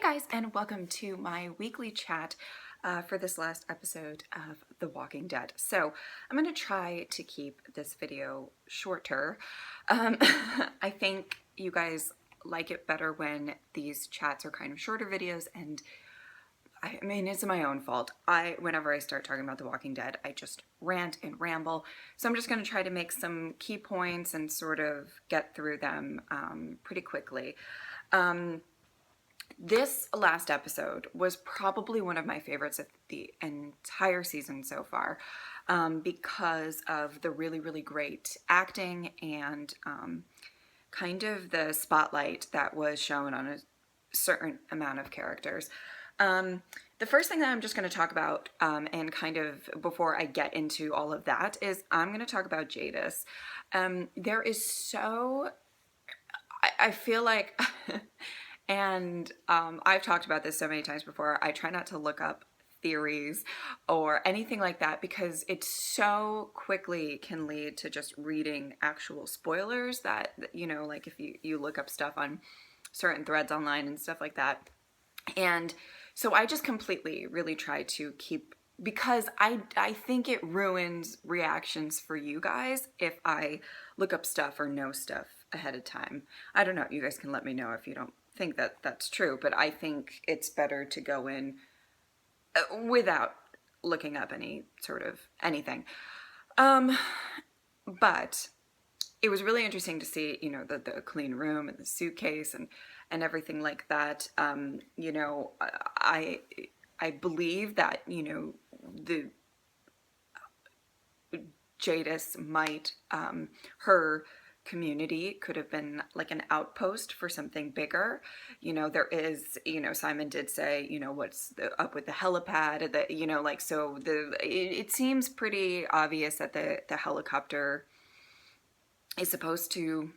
Hi guys, and welcome to my weekly chat for this last episode of The Walking Dead. So I'm going to try to keep this video shorter. I think you guys like it better when these chats are kind of shorter videos, and I mean, it's my own fault. Whenever I start talking about The Walking Dead, I just rant and ramble. So I'm just going to try to make some key points and sort of get through them pretty quickly. This last episode was probably one of my favorites of the entire season so far, because of the really, really great acting and kind of the spotlight that was shown on a certain amount of characters. The first thing that I'm just going to talk about, and kind of before I get into all of that, is I'm going to talk about Jadis. There is so, I feel like and I've talked about this so many times before. I try not to look up theories or anything like that because it so quickly can lead to just reading actual spoilers that, you know, like if you look up stuff on certain threads online and stuff like that. And so I just completely really try to keep, because I think it ruins reactions for you guys if I look up stuff or know stuff ahead of time. I don't know, you guys can let me know if you don't think that that's true, but I think it's better to go in without looking up any sort of anything. But it was really interesting to see, you know, the clean room and the suitcase and everything like that. You know, I believe that, you know, the Jadis might, her community could have been like an outpost for something bigger. You know, there is, you know, Simon did say, you know, what's up with the helipad, that, you know, like, so it seems pretty obvious that the helicopter is supposed to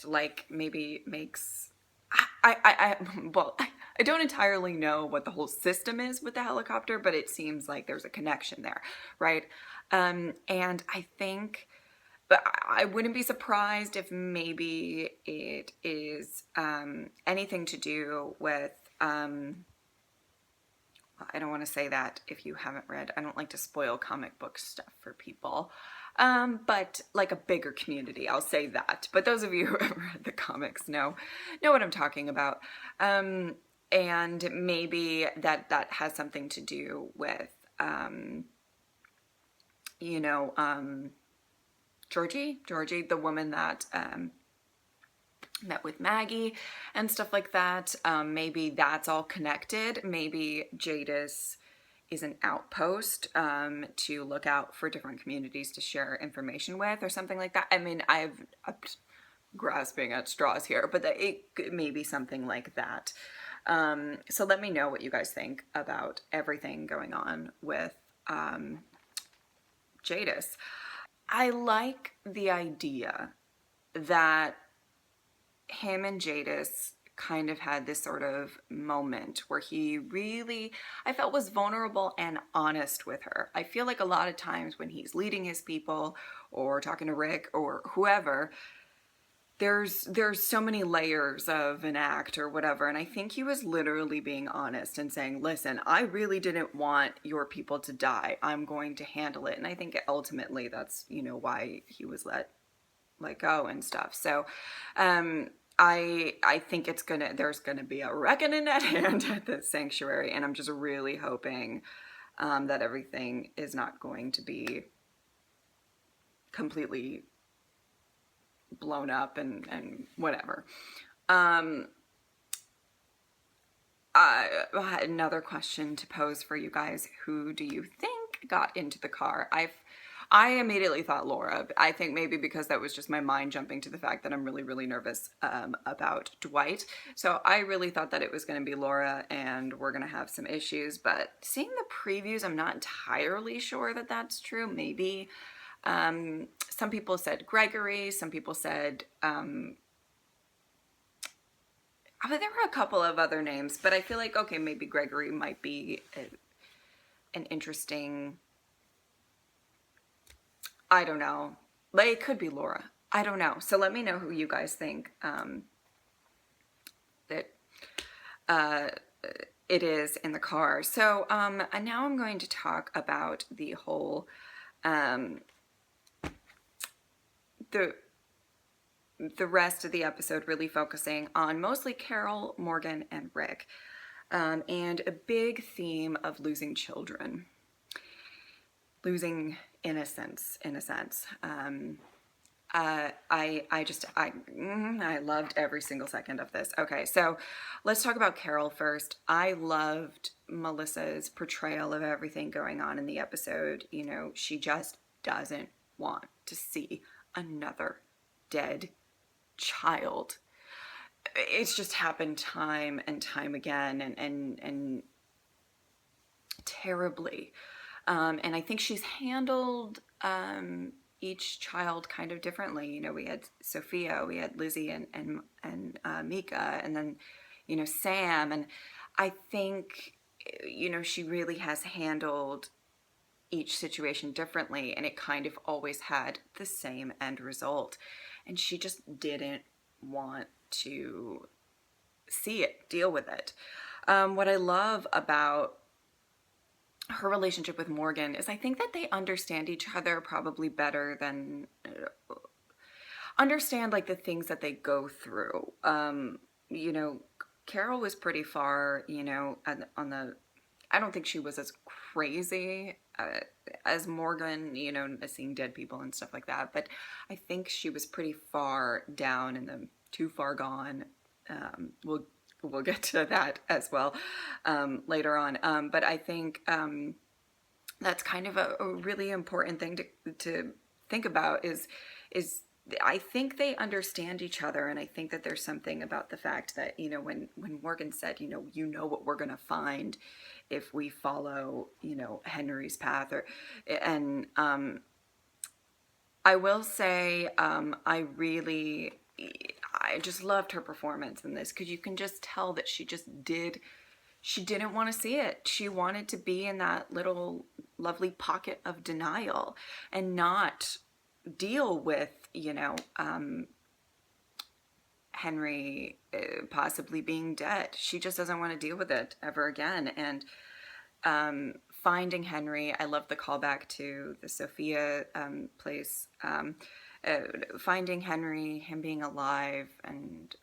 like maybe makes well, I don't entirely know what the whole system is with the helicopter, but it seems like there's a connection there, right? And I think, but I wouldn't be surprised if maybe it is anything to do with, I don't want to say that if you haven't read. I don't like to spoil comic book stuff for people. But like a bigger community, I'll say that. But those of you who have read the comics know what I'm talking about. And maybe that has something to do with, you know, Georgie, the woman that met with Maggie and stuff like that. Maybe that's all connected. Maybe Jadis is an outpost to look out for different communities to share information with or something like that. I mean, I'm grasping at straws here, but it may be something like that. So let me know what you guys think about everything going on with Jadis. I like the idea that him and Jadis kind of had this sort of moment where he really, I felt, was vulnerable and honest with her. I feel like a lot of times when he's leading his people or talking to Rick or whoever, there's so many layers of an act or whatever, and I think he was literally being honest and saying, listen, I really didn't want your people to die. I'm going to handle it. And I think ultimately that's, you know, why he was let go and stuff. So I think there's gonna be a reckoning at hand at the sanctuary, and I'm just really hoping that everything is not going to be completely blown up and whatever. Another question to pose for you guys: who do you think got into the car? I immediately thought Laura. I think maybe because that was just my mind jumping to the fact that I'm really, really nervous about Dwight. So I really thought that it was going to be Laura and we're going to have some issues. But seeing the previews, I'm not entirely sure that that's true. Maybe some people said Gregory. Some people said, but there were a couple of other names. But I feel like, okay, maybe Gregory might be an interesting, I don't know. But it could be Laura. I don't know. So let me know who you guys think that it is in the car. So and now I'm going to talk about the whole the the rest of the episode, really focusing on mostly Carol, Morgan, and Rick, and a big theme of losing children, losing innocence in a sense. I loved every single second of this. Okay, so let's talk about Carol first. I loved Melissa's portrayal of everything going on in the episode. You know, she just doesn't want to see another dead child. It's just happened time and time again, and terribly. And I think she's handled each child kind of differently. You know, we had Sophia, we had Lizzie, and Mika, and then, you know, Sam. And I think, you know, she really has handled each situation differently, and it kind of always had the same end result. And she just didn't want to see it, deal with it. What I love about her relationship with Morgan is I think that they understand each other probably better than understand like the things that they go through. You know, Carol was pretty far, you know, on the, I don't think she was as crazy as Morgan, you know, seeing dead people and stuff like that, but I think she was pretty far down in the too far gone. We'll get to that as well later on. But I think that's kind of a really important thing to think about is I think they understand each other, and I think that there's something about the fact that, you know, when Morgan said, you know what we're gonna find if we follow, you know, Henry's path, or and I will say I just loved her performance in this, because you can just tell that she didn't want to see it. She wanted to be in that little lovely pocket of denial and not deal with, you know, Henry possibly being dead. She just doesn't want to deal with it ever again. And finding Henry, I love the callback to the Sophia place. Finding Henry, him being alive, and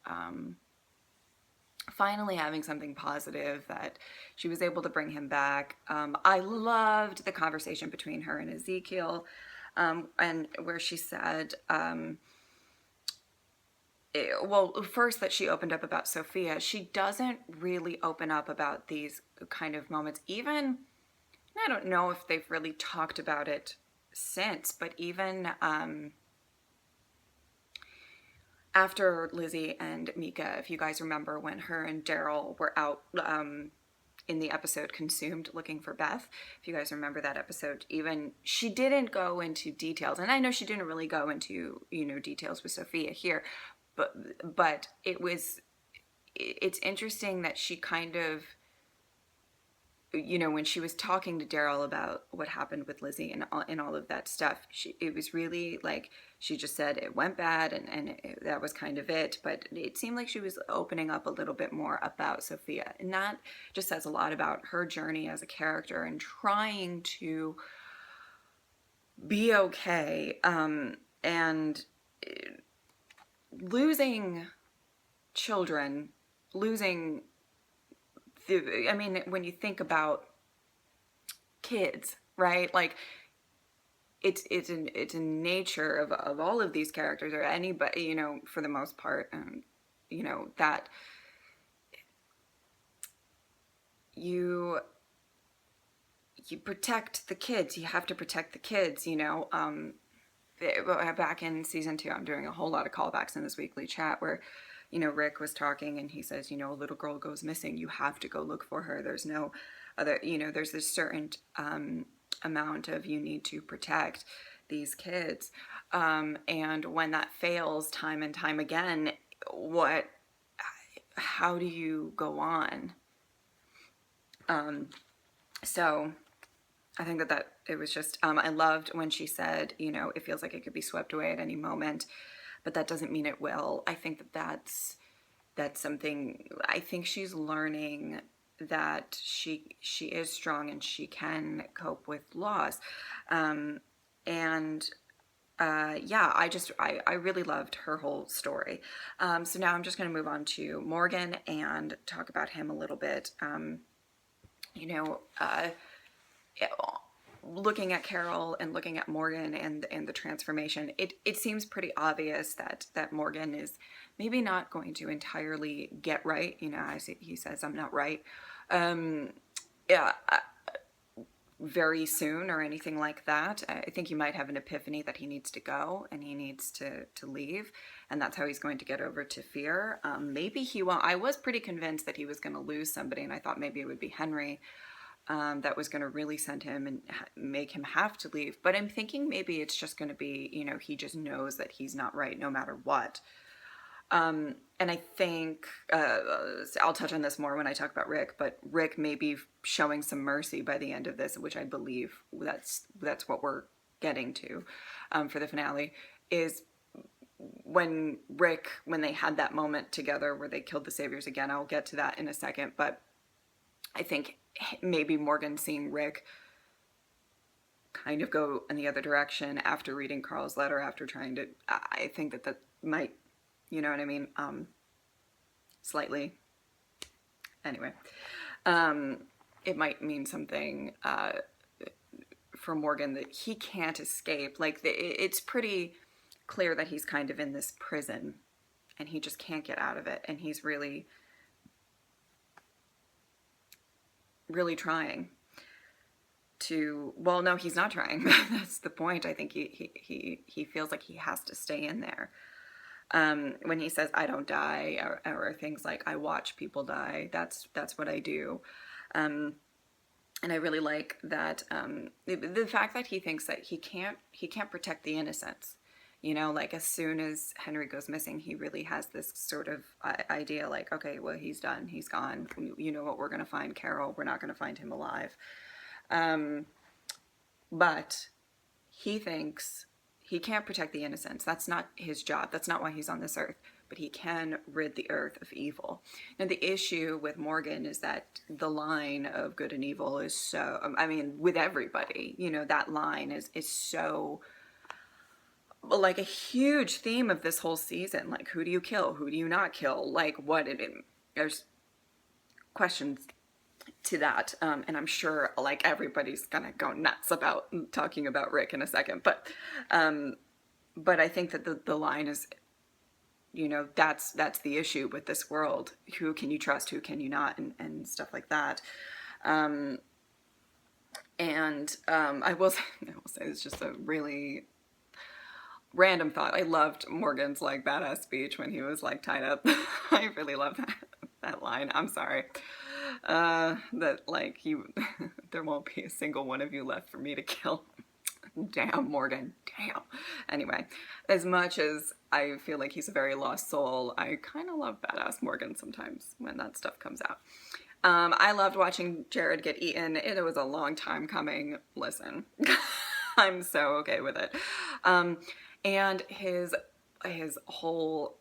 finally having something positive, that she was able to bring him back. I loved the conversation between her and Ezekiel, and where she said, first that she opened up about Sophia. She doesn't really open up about these kind of moments. Even, I don't know if they've really talked about it since, but even after Lizzie and Mika, if you guys remember when her and Daryl were out in the episode Consumed looking for Beth, if you guys remember that episode, even she didn't go into details, and I know she didn't really go into, you know, details with Sophia here, but it's interesting that she kind of, you know, when she was talking to Daryl about what happened with Lizzie and all of that stuff, it was really like she just said it went bad, and that was kind of it. But it seemed like she was opening up a little bit more about Sophia, and that just says a lot about her journey as a character and trying to be okay, and losing children, losing I mean, when you think about kids, right? Like it's a nature of all of these characters, or anybody, you know, for the most part, you know, that you protect the kids. You have to protect the kids, you know. Back in season 2, I'm doing a whole lot of callbacks in this weekly chat where, you know, Rick was talking and he says, you know, a little girl goes missing, you have to go look for her. There's no other, you know, there's this certain amount of, you need to protect these kids. And when that fails time and time again, how do you go on? So I think that it was just, I loved when she said, you know, it feels like it could be swept away at any moment, but that doesn't mean it will. I think that's that's something I think she's learning, that she is strong and she can cope with loss. Um, and yeah, I really loved her whole story. So now I'm just going to move on to Morgan and talk about him a little bit. You know, looking at Carol and looking at Morgan and the transformation, it seems pretty obvious that Morgan is maybe not going to entirely get right. You know, as he says, I'm not right. Yeah, very soon or anything like that. I think he might have an epiphany that he needs to go and he needs to leave, and that's how he's going to get over to fear. Maybe he won't. I was pretty convinced that he was going to lose somebody, and I thought maybe it would be Henry, that was going to really send him and make him have to leave. But I'm thinking maybe it's just going to be, you know, he just knows that he's not right no matter what. And I think I'll touch on this more when I talk about Rick, but Rick may be showing some mercy by the end of this, which I believe that's what we're getting to for the finale, is when they had that moment together where they killed the Saviors again. I'll get to that in a second, but I think maybe Morgan seeing Rick kind of go in the other direction after reading Carl's letter, after trying to, I think that might, you know what I mean? Slightly. Anyway, it might mean something for Morgan that he can't escape. Like, it's pretty clear that he's kind of in this prison and he just can't get out of it. And he's really, really trying to, well, no, he's not trying. That's the point. I think he feels like he has to stay in there. When he says, I don't die, or things like, I watch people die, that's what I do. And I really like that, the fact that he thinks that he can't protect the innocents. You know, like, as soon as Henry goes missing, he really has this sort of idea, like, okay, well, he's done, he's gone. You know what, we're going to find Carol. We're not going to find him alive. But he thinks he can't protect the innocents. That's not his job. That's not why he's on this earth. But he can rid the earth of evil. Now, the issue with Morgan is that the line of good and evil is so, I mean, with everybody, you know, that line is so, like, a huge theme of this whole season. Like, who do you kill? Who do you not kill? Like, there's questions to that, and I'm sure, like, everybody's gonna go nuts about talking about Rick in a second, but I think that the line is, you know, that's the issue with this world. Who can you trust? Who can you not? And stuff like that. I will say it's just a really random thought. I loved Morgan's, like, badass speech when he was, like, tied up. I really love that line. I'm sorry. That, like, there won't be a single one of you left for me to kill. Damn, Morgan. Damn. Anyway, as much as I feel like he's a very lost soul, I kind of love badass Morgan sometimes when that stuff comes out. I loved watching Jared get eaten. It was a long time coming. Listen, I'm so okay with it. And his whole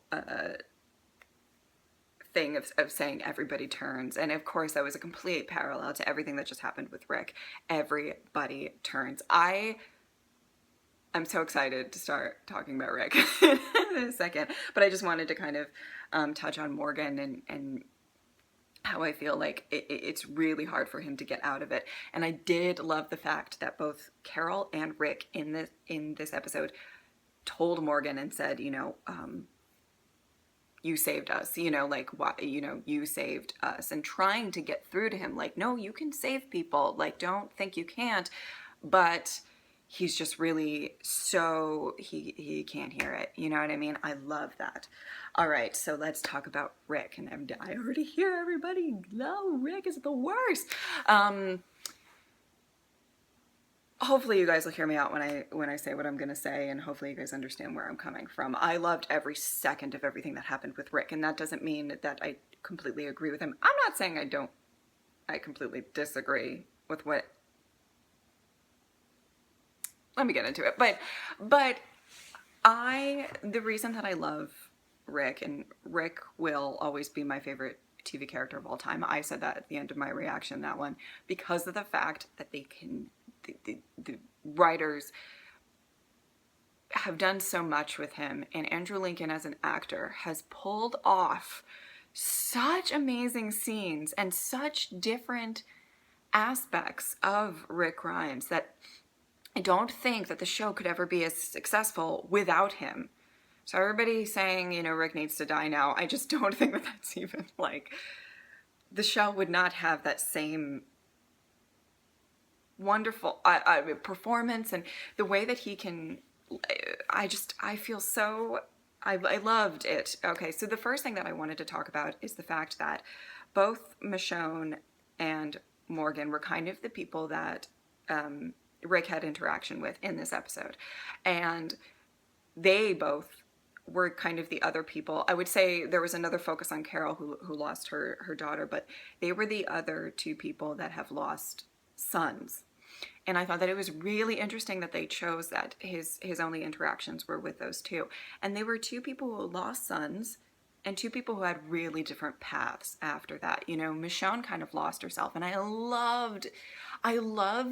thing of saying everybody turns, and of course that was a complete parallel to everything that just happened with Rick. Everybody turns. I'm so excited to start talking about Rick in a second, but I just wanted to kind of touch on Morgan and how I feel like it's really hard for him to get out of it. And I did love the fact that both Carol and Rick in this episode told Morgan and said, you know, you saved us, you know, like, what, you know, you saved us, and trying to get through to him, like, no, you can save people, like, don't think you can't. But he's just really so, he can't hear it, you know what I mean? I love that. All right, so let's talk about Rick. And I already hear everybody, no, Rick is the worst. Hopefully you guys will hear me out when I say what I'm going to say, and hopefully you guys understand where I'm coming from. I loved every second of everything that happened with Rick, and that doesn't mean that I completely agree with him. I'm not saying I completely disagree with what, let me get into it. But the reason that I love Rick, and Rick will always be my favorite TV character of all time. I said that at the end of my reaction, that one, because of the fact that the writers have done so much with him, and Andrew Lincoln as an actor has pulled off such amazing scenes and such different aspects of Rick Grimes that I don't think that the show could ever be as successful without him. So everybody saying, Rick needs to die now, I just don't think that that's even like, the show would not have that same wonderful performance, and the way that he can, I feel so, I loved it. Okay, so the first thing that I wanted to talk about is the fact that both Michonne and Morgan were kind of the people that Rick had interaction with in this episode. And they both were kind of the other people. I would say there was another focus on Carol who lost her daughter, but they were the other two people that have lost sons. And I thought that it was really interesting that they chose that his only interactions were with those two. And they were two people who lost sons and two people who had really different paths after that. Michonne kind of lost herself, and I loved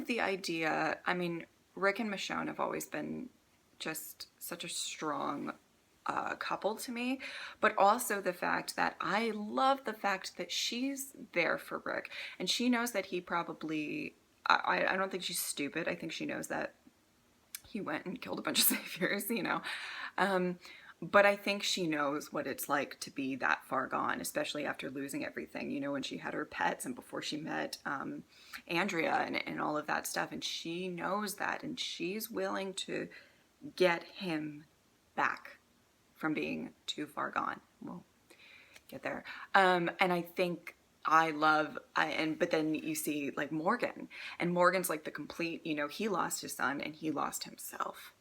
the idea. I mean, Rick and Michonne have always been just such a strong couple to me, but also the fact that I love the fact that she's there for Rick, and she knows that he probably, I don't think she's stupid. I think she knows that he went and killed a bunch of saviors, but I think she knows what it's like to be that far gone, especially after losing everything, when she had her pets and before she met Andrea and all of that stuff. And she knows that, and she's willing to get him back from being too far gone. We'll get there. And I think but then you see like Morgan, and Morgan's like the complete, he lost his son and he lost himself.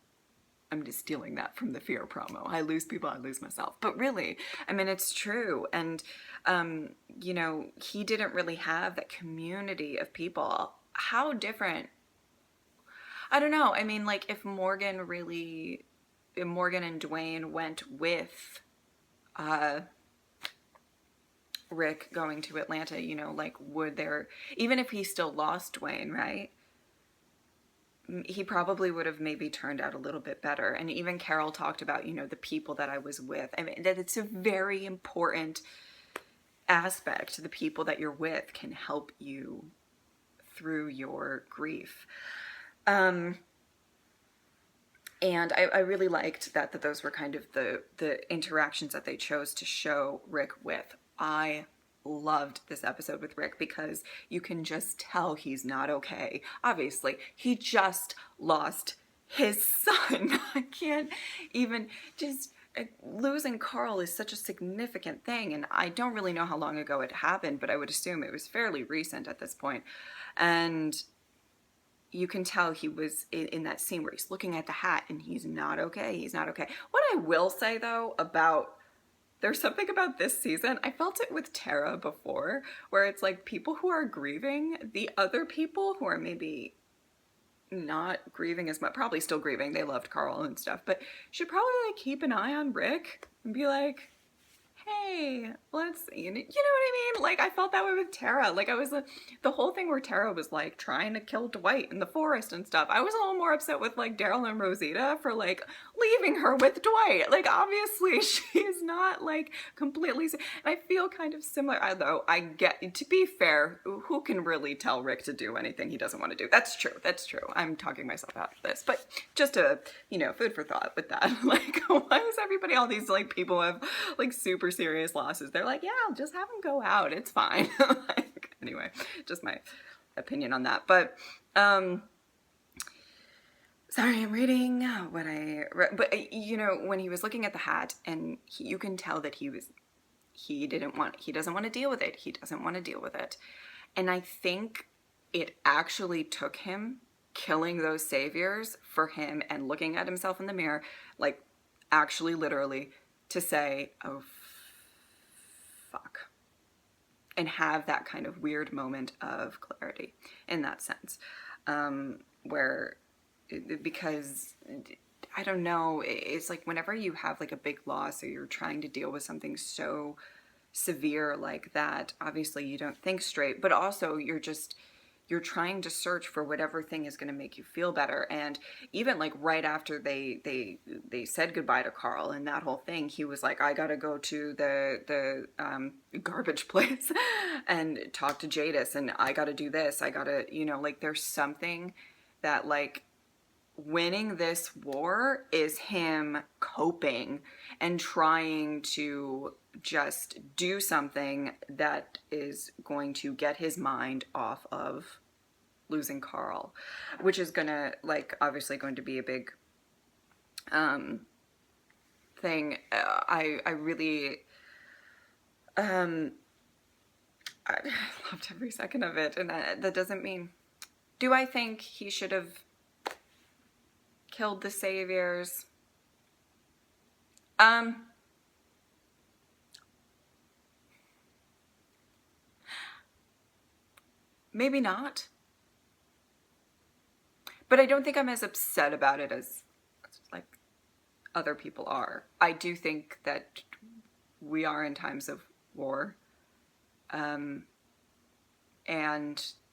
I'm just stealing that from the Fear promo. I lose people, I lose myself. But really, I mean, it's true. And, he didn't really have that community of people. How different? I don't know. I mean, like, if Morgan and Dwayne went with Rick going to Atlanta, would there, even if he still lost Dwayne, right? He probably would have maybe turned out a little bit better. And even Carol talked about, the people that I was with. I mean, that it's a very important aspect. The people that you're with can help you through your grief. And I really liked that those were kind of the interactions that they chose to show Rick with. I loved this episode with Rick because you can just tell he's not okay. Obviously, he just lost his son. I can't even just... Losing Carl is such a significant thing, and I don't really know how long ago it happened, but I would assume it was fairly recent at this point. And you can tell he was in that scene where he's looking at the hat and he's not okay. He's not okay. What I will say, though, there's something about this season, I felt it with Tara before, where it's like people who are grieving, the other people who are maybe not grieving as much, probably still grieving, they loved Carl and stuff, but should probably like keep an eye on Rick and be like, hey, let's, you know what I mean? Like, I felt that way with Tara. Like, the whole thing where Tara was like trying to kill Dwight in the forest and stuff. I was a little more upset with like Daryl and Rosita for like leaving her with Dwight. Like, obviously she's not like completely, and I feel kind of similar, although I get, to be fair, who can really tell Rick to do anything he doesn't want to do? That's true. I'm talking myself out of this, but just a, food for thought with that. Like, why is everybody, all these like people have like super serious losses, they're like, yeah, I'll just have him go out, it's fine. Like, anyway, just my opinion on that. But sorry, I'm reading what I read. But when he was looking at the hat, and you can tell that he doesn't want to deal with it. He doesn't want to deal with it. And I think it actually took him killing those saviors for him and looking at himself in the mirror, like actually literally, to say, oh, fuck. And have that kind of weird moment of clarity in that sense. Because I don't know, it's like whenever you have like a big loss or you're trying to deal with something so severe like that, obviously you don't think straight, but also you're trying to search for whatever thing is going to make you feel better. And even like right after they said goodbye to Carl and that whole thing, he was like, I gotta go to the garbage place and talk to Jadis, and I gotta do this, I gotta, like there's something that like winning this war is him coping and trying to just do something that is going to get his mind off of losing Carl, which is gonna, like, obviously going to be a big thing. I really I loved every second of it, and that doesn't mean, do I think he should have killed the saviors? Maybe not. But I don't think I'm as upset about it as like other people are. I do think that we are in times of war. And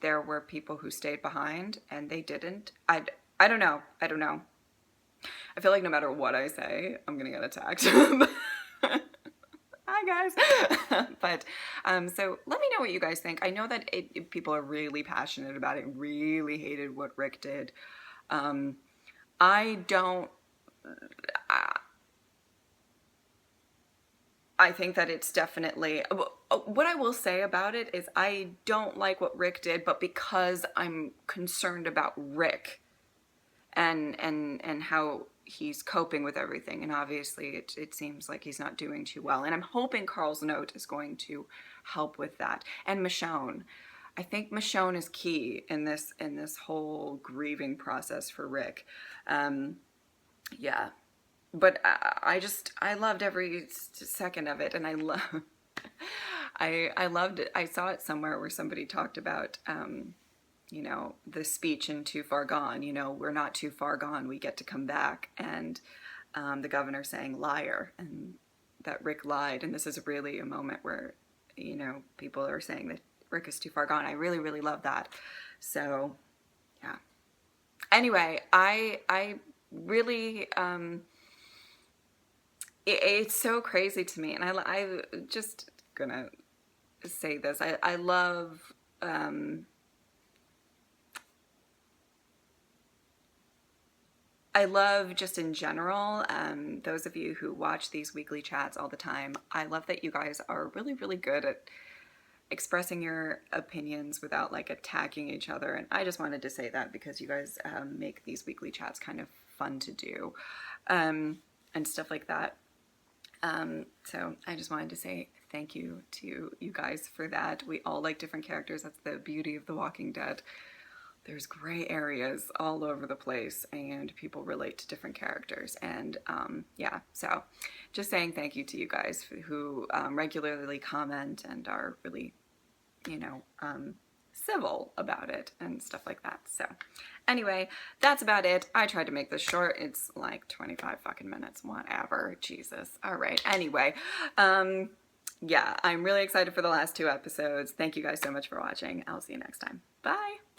there were people who stayed behind and they didn't. I don't know. I don't know. I feel like no matter what I say, I'm gonna get attacked. Hi guys. But so let me know what you guys think. I know that people are really passionate about it, really hated what Rick did. I don't. I think that it's definitely, what I will say about it is I don't like what Rick did, but because I'm concerned about Rick and how he's coping with everything, and obviously it seems like he's not doing too well, and I'm hoping Carl's note is going to help with that. And Michonne, I think Michonne is key in this whole grieving process for Rick. Yeah, but I loved every second of it, and I love I loved it. I saw it somewhere where somebody talked about the speech in Too Far Gone, we're not too far gone, we get to come back, and the governor saying liar, and that Rick lied, and this is really a moment where people are saying that Rick is too far gone. I really, really love that. So yeah, anyway, I really it's so crazy to me, and I just gonna say this, I love I love just in general, those of you who watch these weekly chats all the time, I love that you guys are really, really good at expressing your opinions without like attacking each other. And I just wanted to say that because you guys make these weekly chats kind of fun to do, and stuff like that. So I just wanted to say thank you to you guys for that. We all like different characters. That's the beauty of The Walking Dead. There's gray areas all over the place and people relate to different characters. And yeah, so just saying thank you to you guys who regularly comment and are really, civil about it and stuff like that. So anyway, that's about it. I tried to make this short. It's like 25 fucking minutes, whatever. Jesus. All right. Anyway, yeah, I'm really excited for the last 2 episodes. Thank you guys so much for watching. I'll see you next time. Bye.